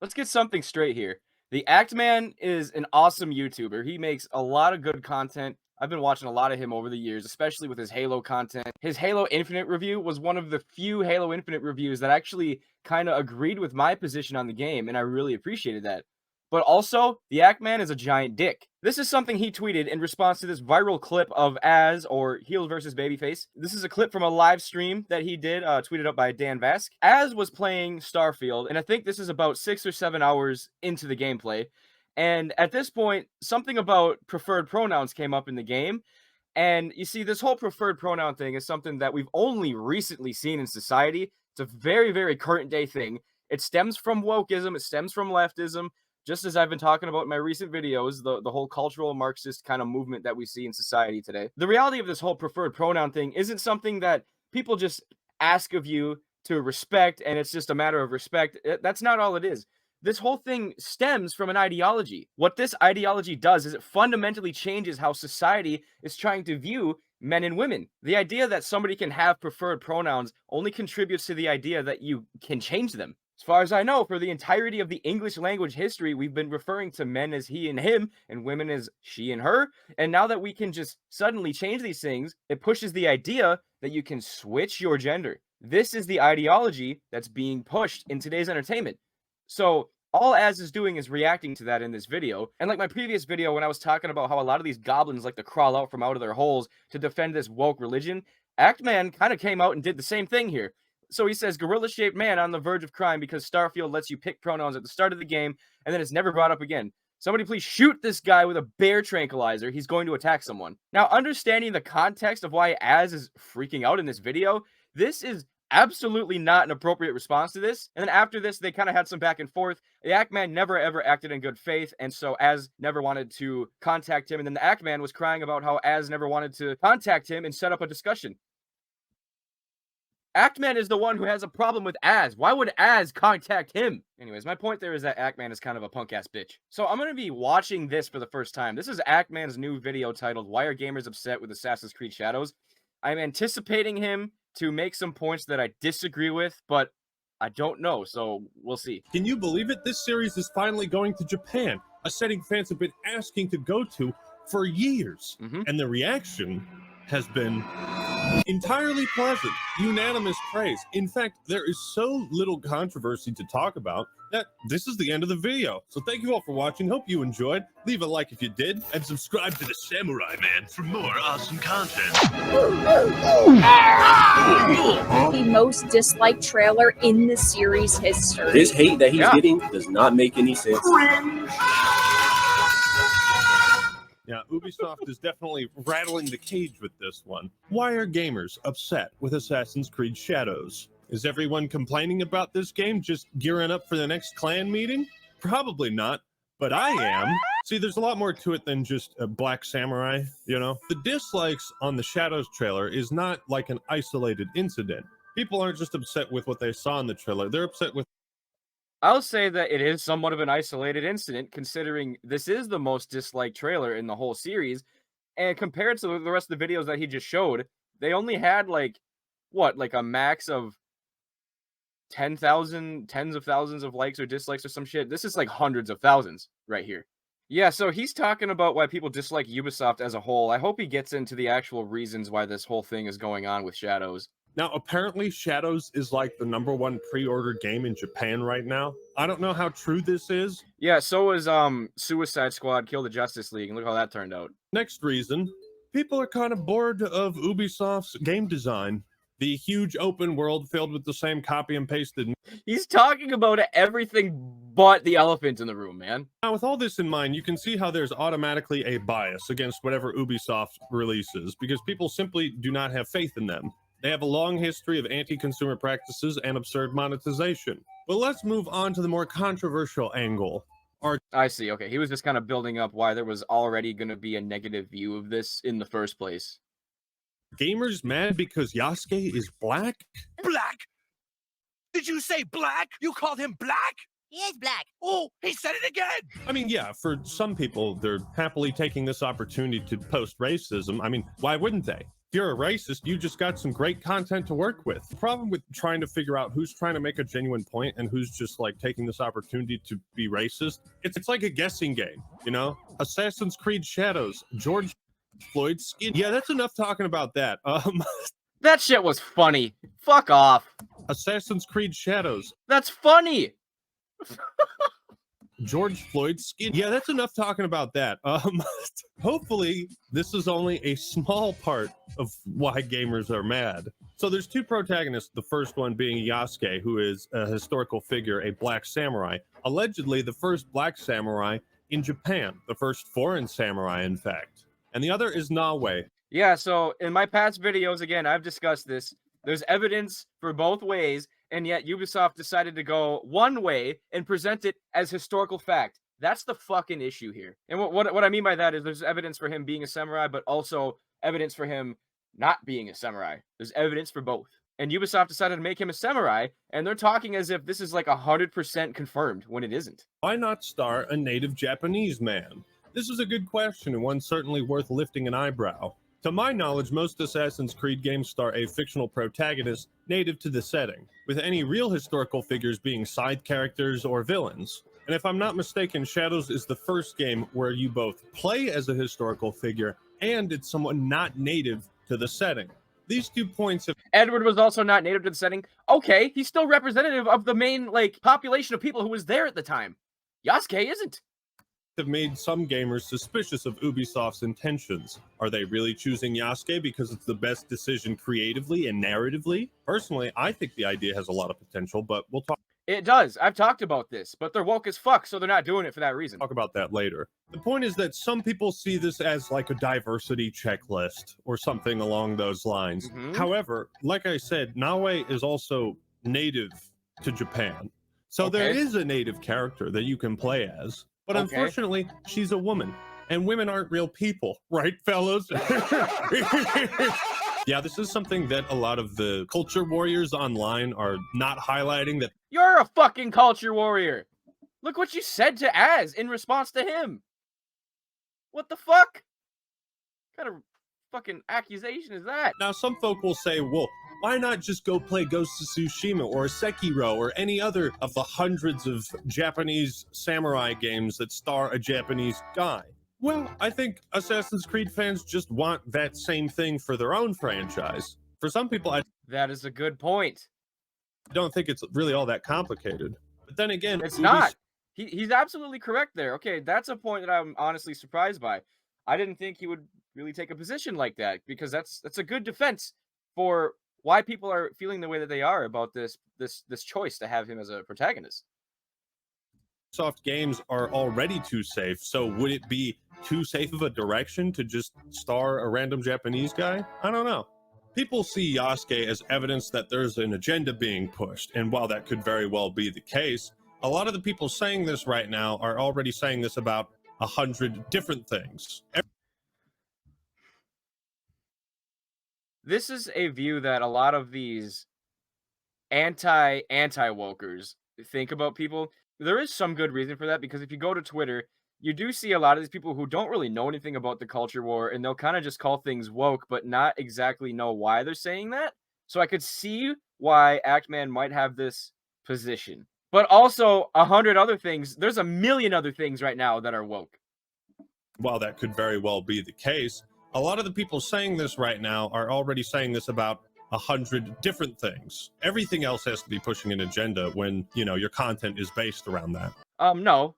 Let's get something straight here. The Act Man is an awesome YouTuber. He makes a lot of good content. I've been watching a lot of him over the years, especially with his Halo content. His Halo Infinite review was one of the few Halo Infinite reviews that actually kind of agreed with my position on the game, and I really appreciated that. But also, the Act Man is a giant dick. This is something he tweeted in response to this viral clip of Az, or Heels versus Babyface. This is a clip from a live stream that he did, tweeted up by Dan Vask. Az was playing Starfield, and I think this is about 6 or 7 hours into the gameplay. And at this point, something about preferred pronouns came up in the game. And you see, this whole preferred pronoun thing is something that we've only recently seen in society. It's a very, very current day thing. It stems from wokeism, it stems from leftism, just as I've been talking about in my recent videos, the whole cultural Marxist kind of movement that we see in society today. The reality of this whole preferred pronoun thing isn't something that people just ask of you to respect, and it's just a matter of respect. That's not all it is. This whole thing stems from an ideology. What this ideology does is it fundamentally changes how society is trying to view men and women. The idea that somebody can have preferred pronouns only contributes to the idea that you can change them. As far as I know, for the entirety of the English language history, we've been referring to men as he and him, and women as she and her. And now that we can just suddenly change these things, it pushes the idea that you can switch your gender. This is the ideology that's being pushed in today's entertainment. So all Az is doing is reacting to that in this video. And like my previous video when I was talking about how a lot of these goblins like to crawl out from out of their holes to defend this woke religion, Act Man kind of came out and did the same thing here. So he says, gorilla-shaped man on the verge of crime because Starfield lets you pick pronouns at the start of the game, and then it's never brought up again. Somebody please shoot this guy with a bear tranquilizer. He's going to attack someone. Now, understanding the context of why Az is freaking out in this video, this is absolutely not an appropriate response to this. And then after this, they kind of had some back and forth. The Act Man never ever acted in good faith, and so Az never wanted to contact him. And then the Act Man was crying about how Az never wanted to contact him and set up a discussion. Act Man is the one who has a problem with Az. Why would Az contact him? Anyways, my point there is that Act Man is kind of a punk-ass bitch. So I'm going to be watching this for the first time. This is Act Man's new video titled, Why Are Gamers Upset with Assassin's Creed Shadows? I'm anticipating him to make some points that I disagree with, but I don't know, so we'll see. Can you believe it? This series is finally going to Japan, a setting fans have been asking to go to for years. And the reaction has been entirely pleasant, unanimous praise. In fact, there is so little controversy to talk about that this is the end of the video. So thank you all for watching. Hope you enjoyed. Leave a like if you did, and subscribe to the Samurai Man for more awesome content. The most disliked trailer in the series history. This hate that he's getting does not make any sense. Yeah, Ubisoft is definitely rattling the cage with this one. Why are gamers upset with Assassin's Creed Shadows? Is everyone complaining about this game just gearing up for the next clan meeting? Probably not, but I am. See, there's a lot more to it than just a Black Samurai, you know? The dislikes on the Shadows trailer is not like an isolated incident. People aren't just upset with what they saw in the trailer, they're upset with I'll say that it is somewhat of an isolated incident, considering this is the most disliked trailer in the whole series. And compared to the rest of the videos that he just showed, they only had, like, what, like a max of 10,000, tens of thousands of likes or dislikes or some shit. This is like hundreds of thousands right here. Yeah, so he's talking about why people dislike Ubisoft as a whole. I hope he gets into the actual reasons why this whole thing is going on with Shadows. Now, apparently Shadows is like the #1 pre-order game in Japan right now. I don't know how true this is. Yeah, so was Suicide Squad Kill the Justice League, and look how that turned out. Next reason, people are kind of bored of Ubisoft's game design. The huge open world filled with the same copy and pasted. He's talking about everything but the elephant in the room, man. Now, with all this in mind, you can see how there's automatically a bias against whatever Ubisoft releases because people simply do not have faith in them. They have a long history of anti-consumer practices and absurd monetization. But let's move on to the more controversial angle. I see. Okay, he was just kind of building up why there was already going to be a negative view of this in the first place. Gamers mad because Yasuke is black? Black? Did you say black? You called him black? He is black. Oh, he said it again. I mean, yeah, for some people, they're happily taking this opportunity to post racism. I mean, why wouldn't they? If you're a racist, you just got some great content to work with. The problem with trying to figure out who's trying to make a genuine point and who's just like taking this opportunity to be racist, it's like a guessing game, you know? Assassin's Creed Shadows, George Floyd's skin. Yeah, that's enough talking about that. That shit was funny. Fuck off. Assassin's Creed Shadows. That's funny. George Floyd's skin. Yeah, that's enough talking about that. Hopefully this is only a small part of why gamers are mad. So there's two protagonists, the first one being Yasuke, who is a historical figure, a black samurai, allegedly the first black samurai in Japan, the first foreign samurai, in fact. And the other is Nawe. Yeah, so in my past videos, again, I've discussed this. There's evidence for both ways, and yet Ubisoft decided to go one way and present it as historical fact. That's the fucking issue here. And what I mean by that is there's evidence for him being a samurai, but also evidence for him not being a samurai. There's evidence for both. And Ubisoft decided to make him a samurai, and they're talking as if this is like 100% confirmed when it isn't. Why not star a native Japanese man? This is a good question, and one certainly worth lifting an eyebrow. To my knowledge, most Assassin's Creed games star a fictional protagonist native to the setting, with any real historical figures being side characters or villains. And if I'm not mistaken, Shadows is the first game where you both play as a historical figure and it's someone not native to the setting. These 2 points have... Edward was also not native to the setting. Okay, he's still representative of the main, like, population of people who was there at the time. Yasuke isn't. Have made some gamers suspicious of Ubisoft's intentions. Are they really choosing Yasuke because it's the best decision creatively and narratively? Personally, I think the idea has a lot of potential, but we'll talk It does. I've talked about this, but they're woke as fuck, so they're not doing it for that reason. about that later. The point is that some people see this as like a diversity checklist or something along those lines. However, like I said, Nawe is also native to Japan. So there Okay. is a native character that you can play as. But Okay. unfortunately, she's a woman. And women aren't real people, right, fellas? Yeah, this is something that a lot of the culture warriors online are not highlighting, that You're a fucking culture warrior. Look what you said to Az in response to him. What the fuck? What kind of fucking accusation is that? now some folk will say, well, why not just go play Ghost of Tsushima or Sekiro or any other of the hundreds of Japanese samurai games that star a Japanese guy? Well, I think Assassin's Creed fans just want that same thing for their own franchise. For some people, I That is a good point. don't think it's really all that complicated. But then again, It's not. He's absolutely correct there. Okay, that's a point that I'm honestly surprised by. I didn't think he would really take a position like that, because that's a good defense for why people are feeling the way that they are about this choice to have him as a protagonist. Ubisoft games are already too safe, so would it be too safe of a direction to just star a random Japanese guy? I don't know. People see Yasuke as evidence that there's an agenda being pushed, and while that could very well be the case, a lot of the people saying this right now are already saying this about 100 different things. This is a view that a lot of these anti-wokers think about people. There is some good reason for that, because if you go to Twitter, you do see a lot of these people who don't really know anything about the culture war, and they'll kind of just call things woke, but not exactly know why they're saying that. So I could see why Actman might have this position. But also 100 other things. There's a million other things right now that are woke. While that could very well be the case, a lot of the people saying this right now are already saying this about 100 different things. Everything else has to be pushing an agenda when, you know, your content is based around that. No.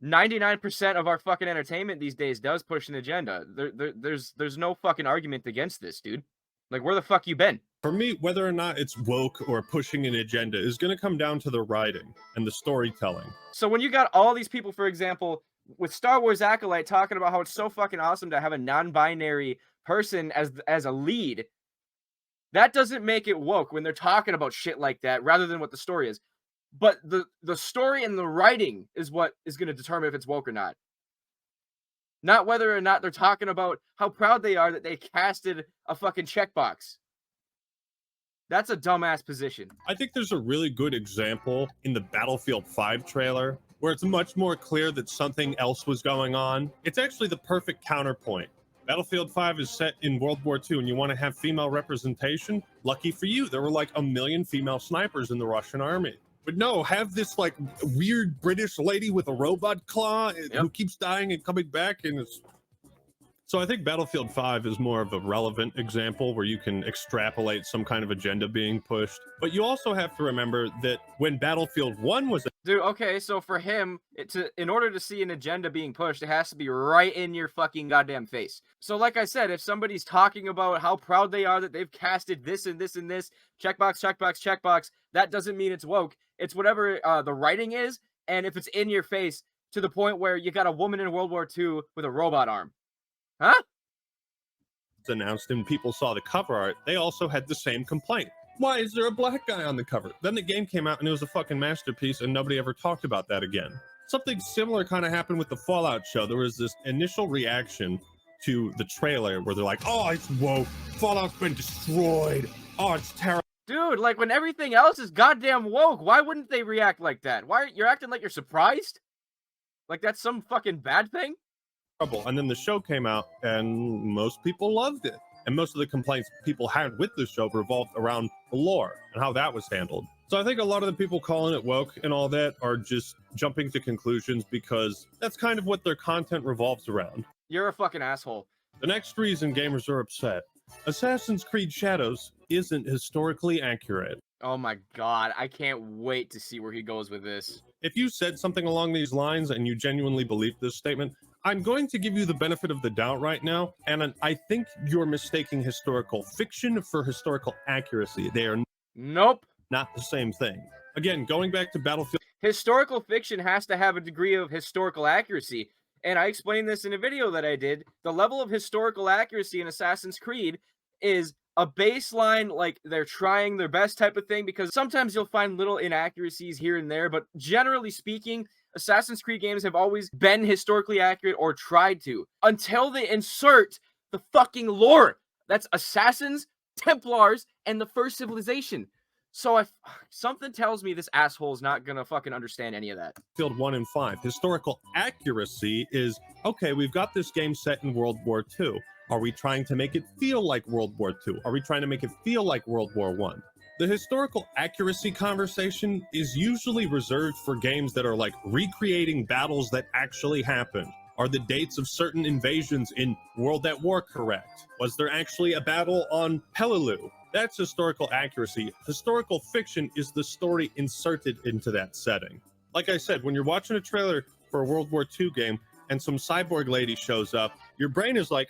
99% of our fucking entertainment these days does push an agenda. There's no fucking argument against this, dude. Like, where the fuck you been? For me, whether or not it's woke or pushing an agenda is going to come down to the writing and the storytelling. So when you got all these people, for example, with Star Wars Acolyte talking about how it's so fucking awesome to have a non-binary person as a lead, that doesn't make it woke when they're talking about shit like that rather than what the story is. But the story and the writing is what is going to determine if it's woke or not. Not whether or not they're talking about how proud they are that they casted a fucking checkbox. That's a dumbass position. I think there's a really good example in the Battlefield 5 trailer where it's much more clear that something else was going on. It's actually the perfect counterpoint. Battlefield 5 is set in World War II and you want to have female representation? Lucky for you, there were like 1 million female snipers in the Russian army. But no, have this like weird British lady with a robot claw who keeps dying and coming back, and it's... So I think Battlefield 5 is more of a relevant example where you can extrapolate some kind of agenda being pushed. But you also have to remember that when Battlefield 1 was... Dude, okay, so for him, in order to see an agenda being pushed, it has to be right in your fucking goddamn face. So like I said, if somebody's talking about how proud they are that they've casted this and this and this, checkbox, checkbox, checkbox, that doesn't mean it's woke. It's whatever the writing is, and if it's in your face to the point where you got a woman in World War II with a robot arm. Huh? Announced and people saw the cover art, they also had the same complaint. Why is there a black guy on the cover? Then the game came out and it was a fucking masterpiece and nobody ever talked about that again. Something similar kind of happened with the Fallout show. There was this initial reaction to the trailer where they're like, oh, it's woke. Fallout's been destroyed. Oh, it's terrible. Dude, like when everything else is goddamn woke, why wouldn't they react like that? Why you're acting like you're surprised? Like that's some fucking bad thing? And then the show came out and most people loved it. And most of the complaints people had with the show revolved around the lore and how that was handled. So I think a lot of the people calling it woke and all that are just jumping to conclusions because that's kind of what their content revolves around. You're a fucking asshole. The next reason gamers are upset: Assassin's Creed Shadows isn't historically accurate. Oh my god, I can't wait to see where he goes with this. If you said something along these lines and you genuinely believe this statement, I'm going to give you the benefit of the doubt right now, and I think you're mistaking historical fiction for historical accuracy. They are Nope. not the same thing. Again, going back to Battlefield... Historical fiction has to have a degree of historical accuracy, and I explained this in a video that I did. The level of historical accuracy in Assassin's Creed is a baseline, like they're trying their best type of thing, because sometimes you'll find little inaccuracies here and there, but generally speaking, Assassin's Creed games have always been historically accurate or tried to, until they insert the fucking lore. That's Assassins, Templars, and the First Civilization. So if something tells me this asshole is not gonna fucking understand any of that. Battlefield 1 and 5. Historical accuracy is, okay, we've got this game set in World War II. Are we trying to make it feel like World War II? Are we trying to make it feel like World War I? The historical accuracy conversation is usually reserved for games that are like recreating battles that actually happened. Are the dates of certain invasions in World at War correct? Was there actually a battle on Peleliu? That's historical accuracy. Historical fiction is the story inserted into that setting. Like I said, when you're watching a trailer for a World War II game and some cyborg lady shows up, your brain is like,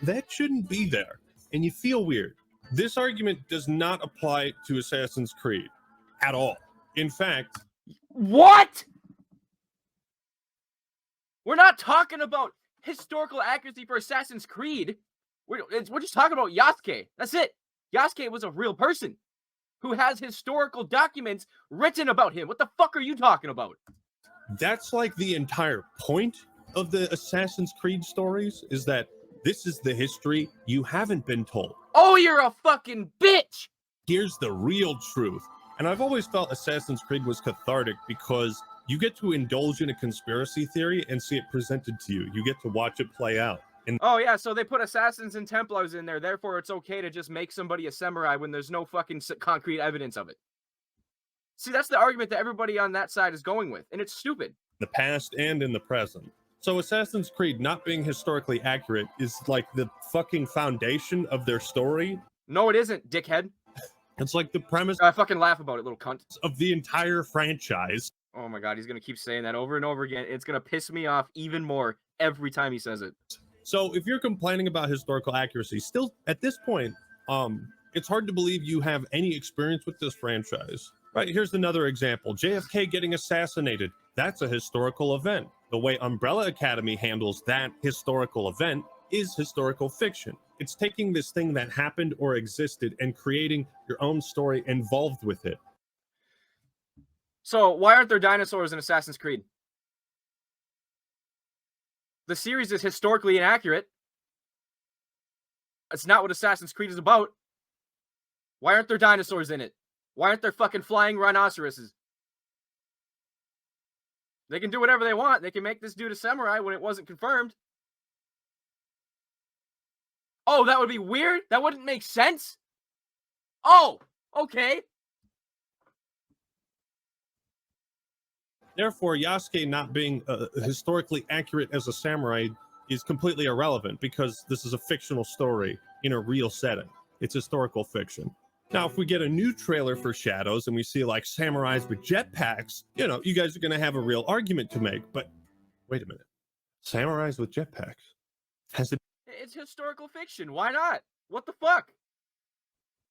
that shouldn't be there. And you feel weird. This argument does not apply to Assassin's Creed at all. In fact... What? We're not talking about historical accuracy for Assassin's Creed. We're just talking about Yasuke. That's it. Yasuke was a real person who has historical documents written about him. What the fuck are you talking about? That's like the entire point of the Assassin's Creed stories, is that this is the history you haven't been told. Oh, you're a fucking bitch! Here's the real truth. And I've always felt Assassin's Creed was cathartic because you get to indulge in a conspiracy theory and see it presented to you. You get to watch it play out. And oh yeah, so they put Assassins and Templars in there, therefore it's okay to just make somebody a samurai when there's no fucking concrete evidence of it. See, that's the argument that everybody on that side is going with, and it's stupid. The past and in the present. So Assassin's Creed not being historically accurate is like the fucking foundation of their story. No, it isn't, dickhead. It's like the premise I fucking laugh about it, little cunt. of the entire franchise. Oh my god, he's gonna keep saying that over and over again. It's gonna piss me off even more every time he says it. So if you're complaining about historical accuracy, still at this point, it's hard to believe you have any experience with this franchise. Right, here's another example. JFK getting assassinated. That's a historical event. The way Umbrella Academy handles that historical event is historical fiction. It's taking this thing that happened or existed and creating your own story involved with it. So why aren't there dinosaurs in Assassin's Creed? The series is historically inaccurate. It's not what Assassin's Creed is about. Why aren't there dinosaurs in it? Why aren't there fucking flying rhinoceroses? They can do whatever they want. They can make this dude a samurai when it wasn't confirmed. Oh, that would be weird? That wouldn't make sense? Oh, okay. Therefore, Yasuke not being historically accurate as a samurai is completely irrelevant because this is a fictional story in a real setting. It's historical fiction. Now, if we get a new trailer for Shadows and we see like samurais with jetpacks, you know, you guys are going to have a real argument to make. But wait a minute. Samurais with jetpacks? Has it It's historical fiction. Why not? What the fuck?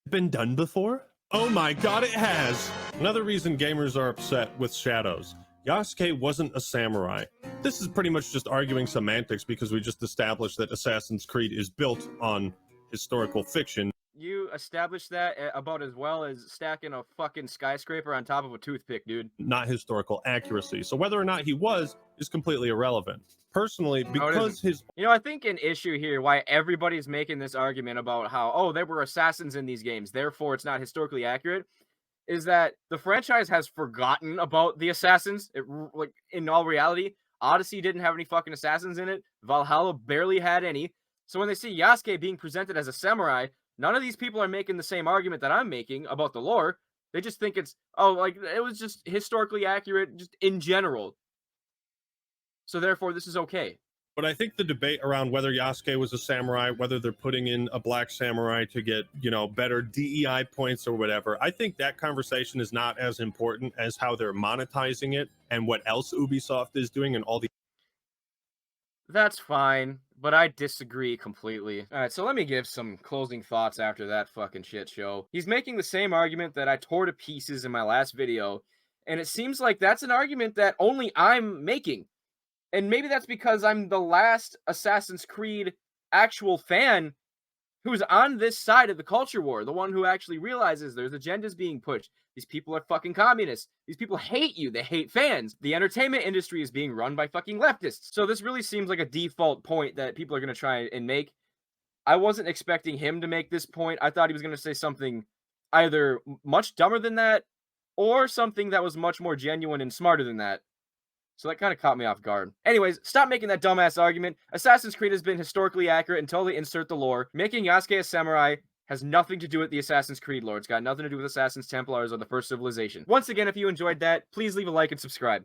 been done before? Oh my god, it has! Another reason gamers are upset with Shadows. Yasuke wasn't a samurai. This is pretty much just arguing semantics because we just established that Assassin's Creed is built on historical fiction. You established that about as well as stacking a fucking skyscraper on top of a toothpick, dude. Not historical accuracy. So whether or not he was is completely irrelevant. Personally, because his You know, I think an issue here why everybody's making this argument about how, oh, there were assassins in these games, therefore it's not historically accurate, is that the franchise has forgotten about the assassins. Like, in all reality, Odyssey didn't have any fucking assassins in it. Valhalla barely had any. So when they see Yasuke being presented as a samurai, none of these people are making the same argument that I'm making about the lore. They just think it's, oh, like, it was just historically accurate just in general. So therefore, this is okay. But I think the debate around whether Yasuke was a samurai, whether they're putting in a black samurai to get, you know, better DEI points or whatever, I think that conversation is not as important as how they're monetizing it and what else Ubisoft is doing and all the... That's fine, but I disagree completely. All right, so let me give some closing thoughts after that fucking shit show. He's making the same argument that I tore to pieces in my last video, and it seems like that's an argument that only I'm making. And maybe that's because I'm the last Assassin's Creed actual fan who's on this side of the culture war, the one who actually realizes there's agendas being pushed. These people are fucking communists. These people hate you. They hate fans. The entertainment industry is being run by fucking leftists. So this really seems like a default point that people are going to try and make. I wasn't expecting him to make this point. I thought he was going to say something either much dumber than that or something that was much more genuine and smarter than that. So that kind of caught me off guard. Anyways, stop making that dumbass argument. Assassin's Creed has been historically accurate until they insert the lore. Making Yasuke a samurai has nothing to do with the Assassin's Creed lore. It's got nothing to do with Assassins, Templars, or the First Civilization. Once again, if you enjoyed that, please leave a like and subscribe.